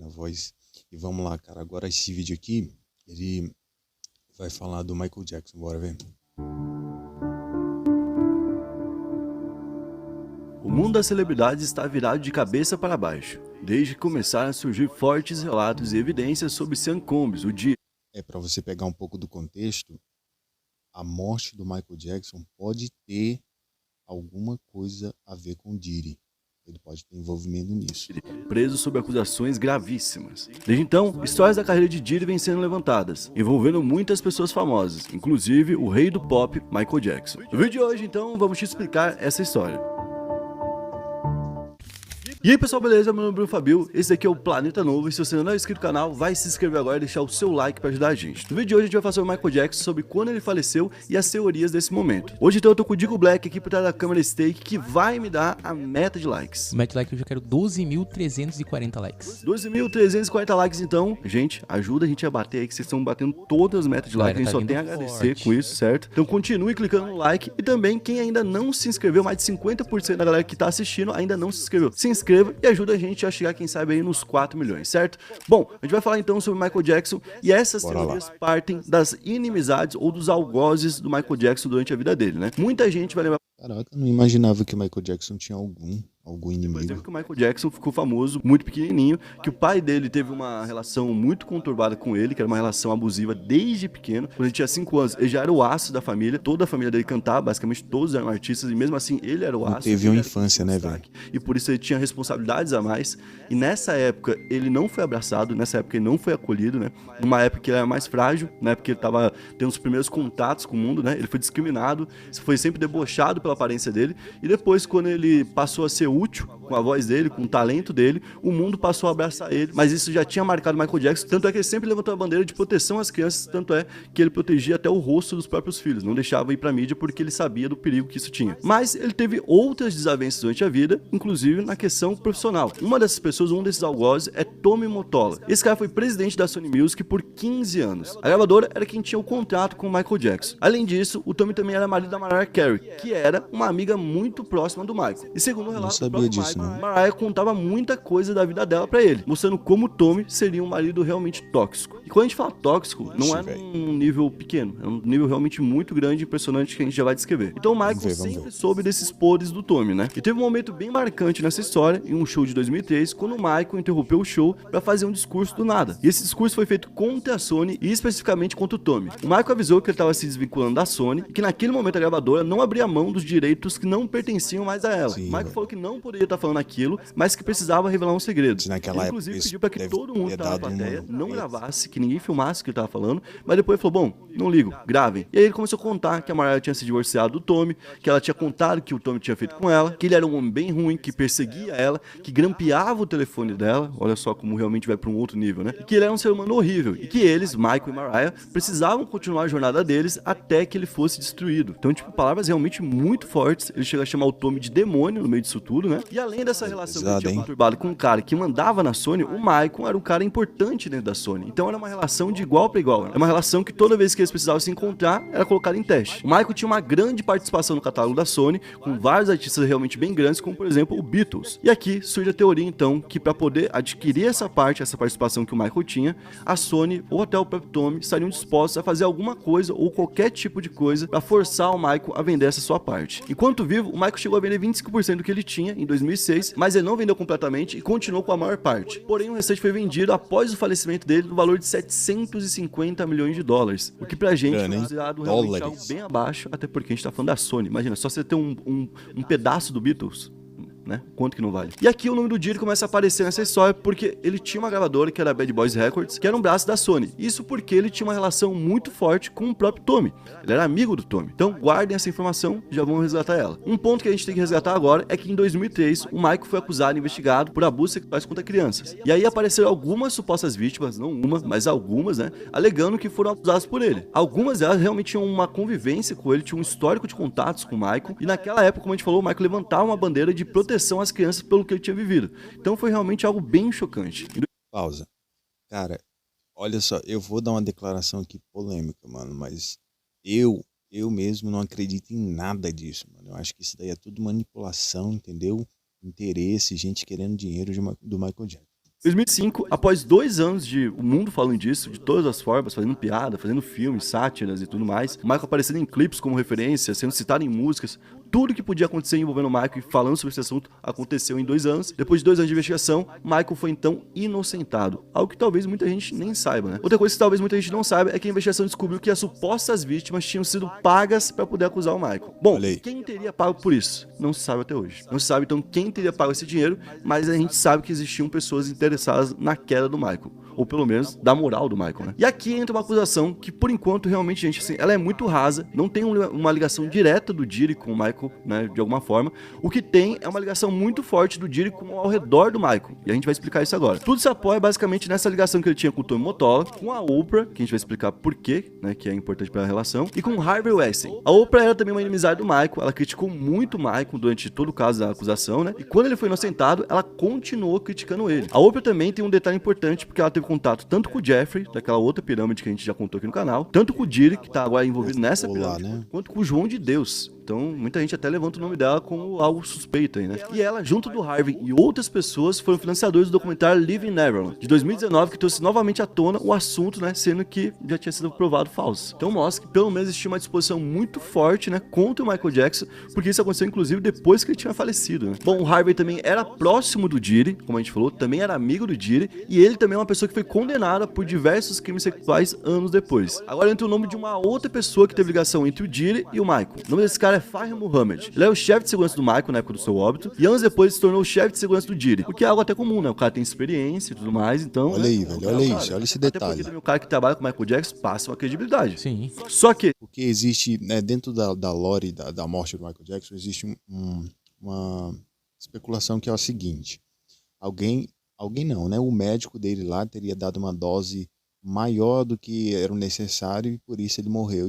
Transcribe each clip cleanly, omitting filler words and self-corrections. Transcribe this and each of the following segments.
minha voz. E vamos lá, cara. Agora esse vídeo aqui, ele vai falar do Michael Jackson. Bora ver. O mundo das celebridades está virado de cabeça para baixo, desde que começaram a surgir fortes relatos e evidências sobre Sean Combs, o Diddy. Para você pegar um pouco do contexto, a morte do Michael Jackson pode ter alguma coisa a ver com o Diddy. Ele pode ter envolvimento nisso. Preso sob acusações gravíssimas. Desde então, histórias da carreira de Diddy vêm sendo levantadas, envolvendo muitas pessoas famosas, inclusive o rei do pop, Michael Jackson. No vídeo de hoje, então, vamos te explicar essa história. E aí pessoal, beleza? Meu nome é Bruno Fabio, esse aqui é o Planeta Novo e se você não é inscrito no canal, vai se inscrever agora e deixar o seu like para ajudar a gente. No vídeo de hoje a gente vai falar sobre o Michael Jackson, sobre quando ele faleceu e as teorias desse momento. Hoje então eu tô com o Digo Black aqui por trás da câmera Steak, que vai me dar a meta de likes. O meta de like eu já quero 12.340 likes. 12.340 likes então, gente, ajuda a gente a bater aí, que vocês estão batendo todas as metas de like, a gente só tem a agradecer com isso, certo? Então continue clicando no like e também quem ainda não se inscreveu, mais de 50% da galera que tá assistindo ainda não se inscreveu. Se inscreva e ajuda a gente a chegar, quem sabe, aí nos 4 milhões, certo? Bom, a gente vai falar então sobre Michael Jackson e essas teorias partem das inimizades ou dos algozes do Michael Jackson durante a vida dele, né? Muita gente vai lembrar... Caraca, eu não imaginava que o Michael Jackson tinha algum inimigo. Por exemplo, que o Michael Jackson ficou famoso muito pequenininho, que o pai dele teve uma relação muito conturbada com ele, que era uma relação abusiva desde pequeno. Quando ele tinha 5 anos, ele já era o aço da família, toda a família dele cantava, basicamente todos eram artistas, e mesmo assim ele era o aço. Não teve uma infância, né, velho? E por isso ele tinha responsabilidades a mais, e nessa época ele não foi abraçado, nessa época ele não foi acolhido, né? Numa época que ele era mais frágil, na época que ele tava tendo os primeiros contatos com o mundo, né? Ele foi discriminado, foi sempre debochado pela aparência dele, e depois quando ele passou a ser útil com a voz dele, com o talento dele, o mundo passou a abraçar ele, mas isso já tinha marcado Michael Jackson, tanto é que ele sempre levantou a bandeira de proteção às crianças, tanto é que ele protegia até o rosto dos próprios filhos, não deixava ir pra mídia porque ele sabia do perigo que isso tinha. Mas ele teve outras desavenças durante a vida, inclusive na questão profissional. Uma dessas pessoas, um desses algozes, é Tommy Mottola. Esse cara foi presidente da Sony Music por 15 anos. A gravadora era quem tinha o contrato com o Michael Jackson. Além disso, o Tommy também era marido da Mariah Carey, que era uma amiga muito próxima do Michael. E segundo o relato do próprio Michael, Mariah contava muita coisa da vida dela pra ele, mostrando como o Tommy seria um marido realmente tóxico. E quando a gente fala tóxico, não é num nível pequeno, é um nível realmente muito grande e impressionante que a gente já vai descrever. Então o Michael sempre soube desses podres do Tommy, né? E teve um momento bem marcante nessa história, em um show de 2003, quando o Michael interrompeu o show pra fazer um discurso do nada. E esse discurso foi feito contra a Sony e especificamente contra o Tommy. O Michael avisou que ele estava se desvinculando da Sony e que naquele momento a gravadora não abria mão dos direitos que não pertenciam mais a ela. O Michael falou que não poderia estar falando aquilo, mas que precisava revelar um segredo. Ele, inclusive, pediu para que todo mundo que estava na plateia não gravasse, que ninguém filmasse o que ele estava falando, mas depois ele falou, bom, não ligo, gravem. E aí ele começou a contar que a Mariah tinha se divorciado do Tommy, que ela tinha contado que o Tommy tinha feito com ela, que ele era um homem bem ruim, que perseguia ela, que grampeava o telefone dela, olha só como realmente vai para um outro nível, né? E que ele era um ser humano horrível, e que eles, Michael e Mariah, precisavam continuar a jornada deles até que ele fosse destruído. Então, tipo, palavras realmente muito fortes. Ele chega a chamar o Tommy de demônio no meio disso tudo, né? E além dessa relação que ele tinha conturbado com um cara que mandava na Sony, o Michael era um cara importante dentro da Sony. Então era uma relação de igual para igual. Era uma relação que toda vez que eles precisavam se encontrar, era colocada em teste. O Michael tinha uma grande participação no catálogo da Sony, com vários artistas realmente bem grandes, como por exemplo o Beatles. E aqui surge a teoria então que para poder adquirir essa participação que o Michael tinha, a Sony ou até o próprio Tommy estariam dispostos a fazer alguma coisa ou qualquer tipo de coisa para forçar o Michael a vender essa sua parte. Enquanto vivo, o Michael chegou a vender 25% do que ele tinha em 2006, mas ele não vendeu completamente e continuou com a maior parte. Porém, o restante foi vendido após o falecimento dele no valor de 750 milhões de dólares, o que pra gente é considerado realmente algo bem abaixo, até porque a gente tá falando da Sony. Imagina, só você ter um pedaço do Beatles, né? Quanto que não vale? E aqui o nome do Diddy começa a aparecer nessa história porque ele tinha uma gravadora que era a Bad Boys Records, que era um braço da Sony. Isso porque ele tinha uma relação muito forte com o próprio Tommy. Ele era amigo do Tommy. Então guardem essa informação, já vamos resgatar ela. Um ponto que a gente tem que resgatar agora é que em 2003 o Michael foi acusado e investigado por abusos sexuais contra crianças. E aí apareceram algumas supostas vítimas, não uma, mas algumas, né? Alegando que foram abusadas por ele. Algumas delas realmente tinham uma convivência com ele, tinham um histórico de contatos com o Michael. E naquela época, como a gente falou, o Michael levantava uma bandeira de proteção às crianças pelo que ele tinha vivido. Então foi realmente algo bem chocante. Pausa. Cara, olha só, eu vou dar uma declaração aqui polêmica, mano, mas eu mesmo não acredito em nada disso, mano. Eu acho que isso daí é tudo manipulação, entendeu? Interesse, gente querendo dinheiro do Michael Jackson. Em 2005, após 2 anos de o mundo falando disso, de todas as formas, fazendo piada, fazendo filmes, sátiras e tudo mais, o Michael aparecendo em clipes como referência, sendo citado em músicas, tudo que podia acontecer envolvendo o Michael e falando sobre esse assunto aconteceu em 2 anos. Depois de 2 anos de investigação, Michael foi então inocentado, algo que talvez muita gente nem saiba, né? Outra coisa que talvez muita gente não saiba é que a investigação descobriu que as supostas vítimas tinham sido pagas para poder acusar o Michael. Bom, quem teria pago por isso? Não se sabe até hoje. Não se sabe então quem teria pago esse dinheiro, mas a gente sabe que existiam pessoas interessadas na queda do Michael, ou pelo menos da moral do Michael, né? E aqui entra uma acusação que, por enquanto, realmente, gente, assim, ela é muito rasa, não tem uma ligação direta do Diddy com o Michael, né, de alguma forma. O que tem é uma ligação muito forte do Diddy com ao redor do Michael, e a gente vai explicar isso agora. Tudo se apoia basicamente nessa ligação que ele tinha com o Tommy Mottola, com a Oprah, que a gente vai explicar por quê, né, que é importante para a relação, e com o Harvey Weinstein. A Oprah era também uma inimizade do Michael, ela criticou muito o Michael durante todo o caso da acusação, né, e quando ele foi inocentado, ela continuou criticando ele. A Oprah também tem um detalhe importante, porque ela teve contato tanto com o Jeffrey, daquela outra pirâmide que a gente já contou aqui no canal, tanto com o Diddy, que tá agora envolvido nessa pirâmide, né, quanto com o João de Deus. Então, muita gente até levanta o nome dela como algo suspeito aí, né? E ela, junto do Harvey e outras pessoas, foram financiadores do documentário Living Neverland, de 2019, que trouxe novamente à tona o assunto, né? Sendo que já tinha sido provado falso. Então mostra que pelo menos existia uma disposição muito forte, né? Contra o Michael Jackson, porque isso aconteceu inclusive depois que ele tinha falecido, né? Bom, o Harvey também era próximo do Diddy, como a gente falou, também era amigo do Diddy, e ele também é uma pessoa que foi condenada por diversos crimes sexuais anos depois. Agora entra o nome de uma outra pessoa que teve ligação entre o Diddy e o Michael. O nome desse cara é Fahim Muhammad. Ele é o chefe de segurança do Michael na época do seu óbito, e anos depois se tornou o chefe de segurança do Diddy, o que é algo até comum, né? O cara tem experiência e tudo mais, então... Olha aí, velho, olha isso, olha esse detalhe. Até porque também o cara que trabalha com o Michael Jackson passa uma credibilidade. Sim. Só que... Porque existe, né, dentro da lore da morte do Michael Jackson, existe uma especulação que é o seguinte: alguém não, né? O médico dele lá teria dado uma dose maior do que era o necessário e por isso ele morreu.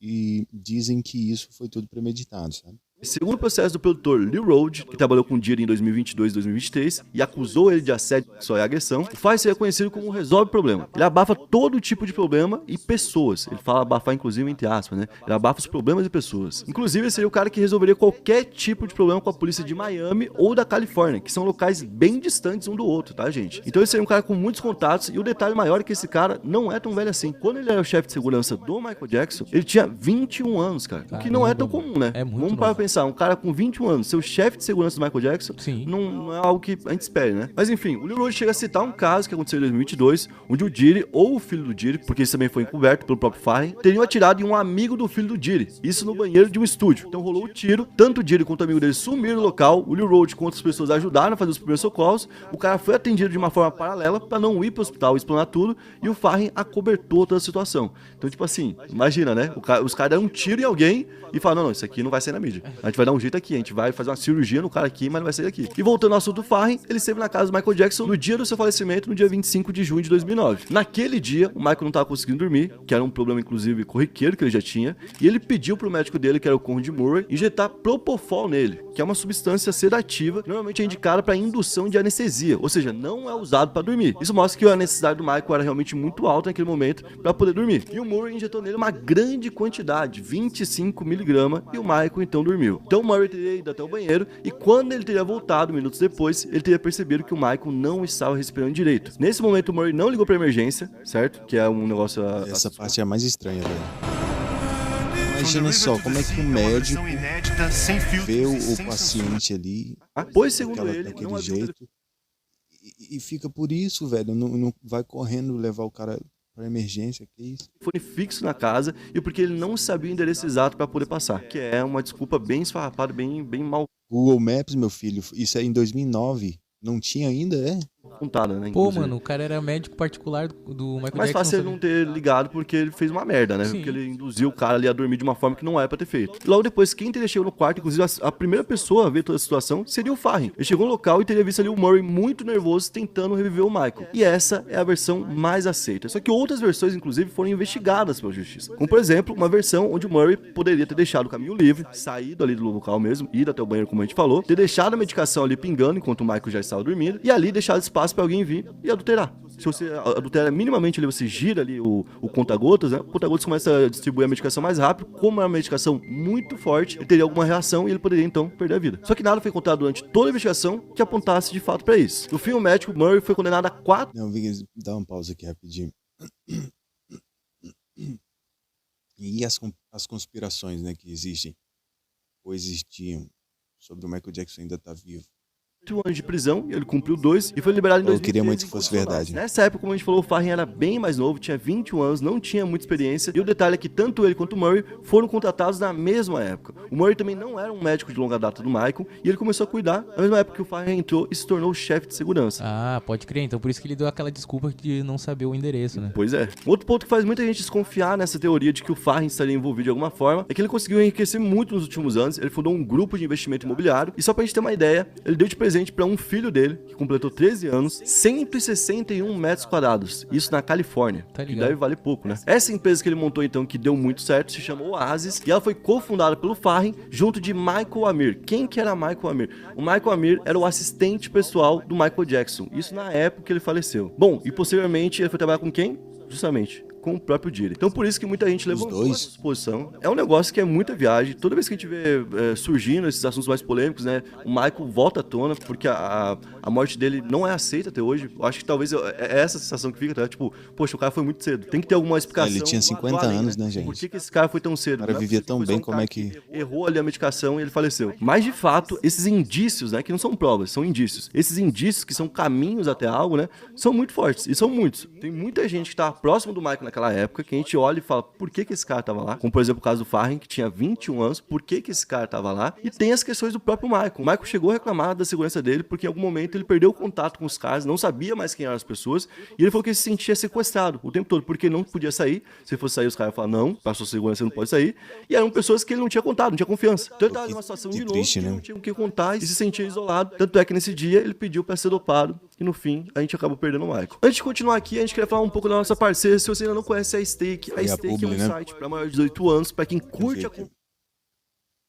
E dizem que isso foi tudo premeditado, sabe? Segundo o processo do produtor Lil Rode, que trabalhou com o Diddy em 2022 e 2023 e acusou ele de assédio sexual e agressão, o Fahim seria conhecido como resolve problema. Ele abafa todo tipo de problema e pessoas. Ele fala abafar inclusive entre aspas, né? Ele abafa os problemas e pessoas. Inclusive, ele seria o cara que resolveria qualquer tipo de problema com a polícia de Miami ou da Califórnia, que são locais bem distantes um do outro, tá, gente? Então ele seria um cara com muitos contatos, e o detalhe maior é que esse cara não é tão velho assim. Quando ele era o chefe de segurança do Michael Jackson, ele tinha 21 anos, cara. O que não é tão comum, né? É muito Vamos para pensar, um cara com 21 anos, ser o chefe de segurança do Michael Jackson, não é algo que a gente espere, né? Mas enfim, o Lil Rode chega a citar um caso que aconteceu em 2022, onde o Diddy, ou o filho do Diddy, porque isso também foi encoberto pelo próprio Fahim, teriam atirado em um amigo do filho do Diddy, isso no banheiro de um estúdio. Então rolou o tiro, tanto o Diddy quanto o amigo dele sumiram no local, o Lil Rode com outras pessoas ajudaram a fazer os primeiros socorros, o cara foi atendido de uma forma paralela para não ir pro hospital e explanar tudo, e o Fahim acobertou toda a situação. Então, tipo assim, imagina, né? Os caras deram um tiro em alguém e falaram, não, isso aqui não vai sair na mídia. A gente vai dar um jeito aqui, a gente vai fazer uma cirurgia no cara aqui, mas não vai sair daqui. E voltando ao assunto do Fahim, ele esteve na casa do Michael Jackson no dia do seu falecimento, no dia 25 de junho de 2009. Naquele dia, o Michael não estava conseguindo dormir, que era um problema, inclusive, corriqueiro que ele já tinha, e ele pediu pro médico dele, que era o Conde Murray, injetar Propofol nele, que é uma substância sedativa, normalmente é indicada para indução de anestesia, ou seja, não é usado para dormir. Isso mostra que a necessidade do Michael era realmente muito alta naquele momento para poder dormir. E o Murray injetou nele uma grande quantidade, 25 miligramas, e o Michael então dormiu. Então o Murray teria ido até o banheiro, e quando ele teria voltado, minutos depois, ele teria percebido que o Michael não estava respirando direito. Nesse momento o Murray não ligou para emergência, certo? Que é um negócio... Essa parte é a mais estranha, velho. Imagina só, como é que o médico vê o paciente ali, pois segundo ele, daquele jeito, e fica por isso, velho, não vai correndo levar o cara pra emergência, que isso? Foi fixo na casa, e porque ele não sabia o endereço exato para poder passar, que é uma desculpa bem esfarrapada, bem mal Google Maps, meu filho, isso é em 2009, não tinha ainda, é? contada, né? Pô, mano, o cara era médico particular do Michael Jackson. Mais fácil ele não ter ligado porque ele fez uma merda, né? Sim. Porque ele induziu o cara ali a dormir de uma forma que não era pra ter feito. E logo depois, quem teria chegado no quarto, inclusive a primeira pessoa a ver toda a situação, seria o Fahim. Ele chegou no local e teria visto ali o Murray muito nervoso tentando reviver o Michael. E essa é a versão mais aceita. Só que outras versões, inclusive, foram investigadas pela justiça. Como, por exemplo, uma versão onde o Murray poderia ter deixado o caminho livre, saído ali do local mesmo, ido até o banheiro, como a gente falou, ter deixado a medicação ali pingando enquanto o Michael já estava dormindo, e ali deixado espaço pra alguém vir e adulterar. se você adultera minimamente ali, você gira ali o conta-gotas, né? O conta-gotas começa a distribuir a medicação mais rápido. Como é uma medicação muito forte, ele teria alguma reação e ele poderia então perder a vida. Só que nada foi encontrado durante toda a investigação que apontasse de fato para isso. No fim, o médico Murray foi condenado a 4. Não, Vigas, dá uma pausa aqui rapidinho. E as conspirações, né, que existem ou existiam sobre o Michael Jackson ainda tá vivo. 8 anos de prisão, ele cumpriu 2 e foi liberado em 2013. Eu queria muito que fosse verdade. Nessa época, como a gente falou, o Farren era bem mais novo, tinha 21 anos, não tinha muita experiência. E o detalhe é que tanto ele quanto o Murray foram contratados na mesma época. O Murray também não era um médico de longa data do Michael e ele começou a cuidar na mesma época que o Farren entrou e se tornou o chefe de segurança. Ah, pode crer. Então por isso que ele deu aquela desculpa de não saber o endereço, né? Pois é. Outro ponto que faz muita gente desconfiar nessa teoria de que o Farren estaria envolvido de alguma forma é que ele conseguiu enriquecer muito nos últimos anos. Ele fundou um grupo de investimento imobiliário e só pra gente ter uma ideia, ele deu de presente para um filho dele, que completou 13 anos, 161 metros quadrados. Isso na Califórnia. Tá Que ligado. deve valer pouco, né? Essa empresa que ele montou, então, que deu muito certo, se chamou Oasis, e ela foi cofundada pelo Farren, junto de Michael Amir. Quem que era Michael Amir? O Michael Amir era o assistente pessoal do Michael Jackson. Isso na época que ele faleceu. Bom, e posteriormente ele foi trabalhar com quem? Justamente com o próprio Diddy. Então por isso que muita gente levantou essa suposição. É um negócio que é muita viagem. Toda vez que a gente vê surgindo esses assuntos mais polêmicos, né, o Michael volta à tona, porque a morte dele não é aceita até hoje. Eu acho que talvez é essa sensação que fica, tá? Tipo, poxa, o cara foi muito cedo. Tem que ter alguma explicação. Ele tinha 50 anos, né, gente? Por que esse cara foi tão cedo? O cara vivia tão bem, como é que... Errou ali a medicação e ele faleceu. Mas, de fato, esses indícios, né, que não são provas, são indícios. Esses indícios, que são caminhos até algo, né, são muito fortes. E são muitos. Tem muita gente que estava próximo do Michael naquela época, que a gente olha e fala, por que esse cara tava lá? Como, por exemplo, o caso do Farren, que tinha 21 anos, por que esse cara tava lá? E tem as questões do próprio Michael. O Michael chegou a reclamar da segurança dele, porque em algum momento ele perdeu o contato com os caras, não sabia mais quem eram as pessoas, e ele falou que ele se sentia sequestrado o tempo todo, porque não podia sair. Se fosse sair, os caras falaram, não, pra sua segurança você não pode sair. E eram pessoas que ele não tinha contato, não tinha confiança. Então ele tava numa situação de novo, triste, que né? não tinha o que contar e se sentia isolado. Tanto é que nesse dia ele pediu pra ser dopado, e no fim a gente acabou perdendo o Michael. Antes de continuar aqui, a gente queria falar um pouco da nossa parceira. Se você ainda não conhece a Stake é um site para maior de 18 anos, para quem curte a...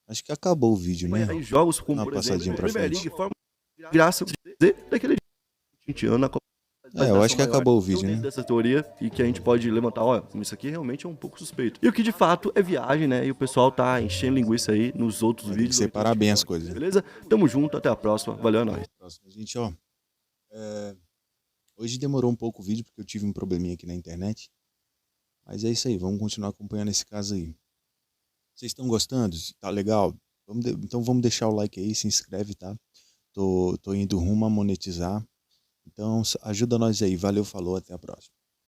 Acho que acabou o vídeo, né? Aí jogos como, Uma por passadinha exemplo, pra Premier frente. League, forma graça de dizer daquele 20 anos na Copa. Eu acho que acabou o vídeo, né? Dessa teoria e que a gente pode levantar, olha, isso aqui realmente é um pouco suspeito. E o que de fato é viagem, né? E o pessoal tá enchendo linguiça aí nos outros Tem vídeos. que separar bem as coisas. Beleza? Tamo junto, até a próxima. Valeu, é nóis. Gente, ó, hoje demorou um pouco o vídeo porque eu tive um probleminha aqui na internet. Mas é isso aí, vamos continuar acompanhando esse caso aí. Vocês estão gostando? Tá legal? Então vamos deixar o like aí, se inscreve, tá? Tô indo rumo a monetizar. Então ajuda nós aí. Valeu, falou, até a próxima.